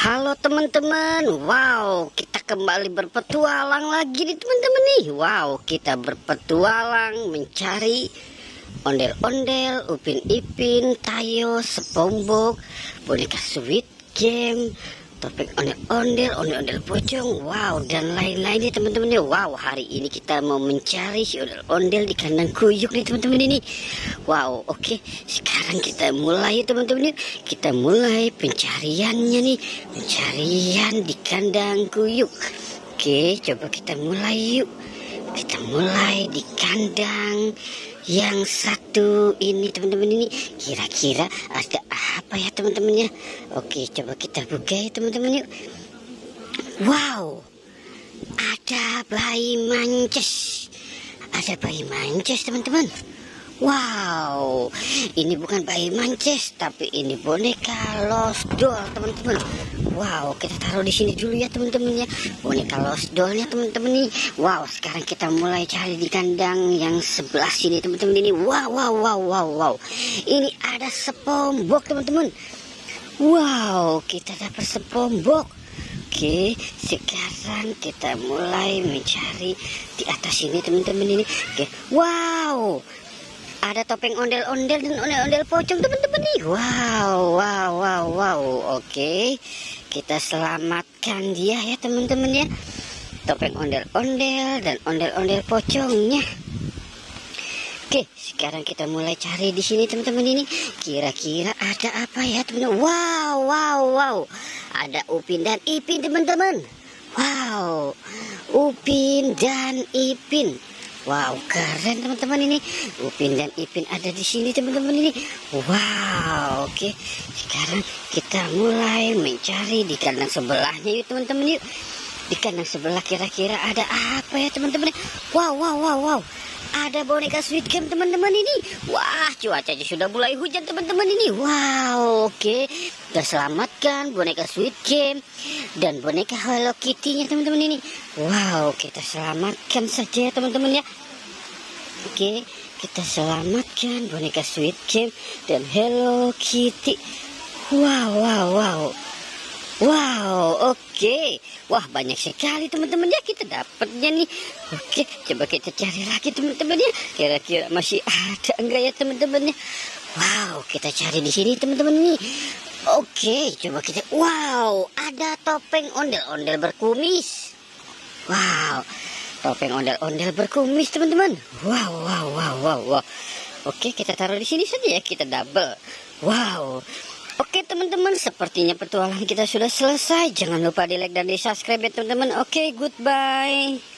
Halo teman-teman, wow, kita kembali berpetualang lagi nih teman-teman nih. Wow, kita berpetualang mencari ondel-ondel, Upin Ipin, Tayo, SpongeBob, boneka Squid Game, topeng ondel-ondel, ondel-ondel pocong, wow, dan lain-lain nih teman-teman nih. Wow, hari ini kita mau mencari si ondel-ondel di kandang kuyuk nih teman-teman ini. Wow, oke, sekarang kita mulai teman-teman nih. Kita mulai pencariannya nih, pencarian di kandang kuyuk. Oke, coba kita mulai yuk. Kita mulai di kandang yang satu ini teman-teman ini. Kira-kira ada apa ya teman-teman ya? Oke, coba kita buka ya teman-teman yuk. Wow, ada bayi mancis. Ada bayi mancis teman-teman. Wow, ini bukan bayi mancis, tapi ini boneka Lost Doll teman-teman. Wow, kita taruh di sini dulu ya teman-teman ya, boneka Lost Dollnya teman-teman nih. Wow, sekarang kita mulai cari di kandang yang sebelah sini teman-teman ini. Wow. Ini ada SpongeBob teman-teman. Wow, kita dapat SpongeBob. Oke, sekarang kita mulai mencari di atas sini teman-teman ini. Oke, wow. Ada topeng ondel-ondel dan ondel-ondel pocong teman-teman nih. Wow. Oke, kita selamatkan dia ya teman-teman ya. Topeng ondel-ondel dan ondel-ondel pocongnya. Oke, sekarang kita mulai cari di sini teman-teman ini. Kira-kira ada apa ya teman-teman? Wow. Ada Upin dan Ipin teman-teman. Wow, Upin dan Ipin. Wow, keren teman-teman ini. Upin dan Ipin ada di sini teman-teman ini. Wow, oke. Sekarang kita mulai mencari di kandang sebelahnya yuk teman-teman yuk. Di kandang sebelah kira-kira ada apa ya teman-teman? Wow. Ada boneka Squid Game teman-teman ini. Wah, cuacanya sudah mulai hujan teman-teman ini. Wow, oke. Kita selamatkan boneka Squid Game dan boneka Hello Kitty-nya teman-teman ini. Wow, kita selamatkan saja ya teman-teman ya. Oke, kita selamatkan boneka Squid Game dan Hello Kitty. Wow, oke. Wah, banyak sekali teman-teman ya kita dapatnya nih. Oke, coba kita cari lagi teman-teman ya. Kira-kira masih ada enggak ya teman-teman ya? Wow, kita cari di sini teman-teman nih. Oke, coba kita. Wow, ada topeng ondel-ondel berkumis. Wow, topeng ondel-ondel berkumis teman-teman. Wow. Oke, kita taruh di sini saja ya. Kita double. Wow. Oke teman-teman, sepertinya petualangan kita sudah selesai. Jangan lupa di like dan di subscribe ya teman-teman. Oke, goodbye.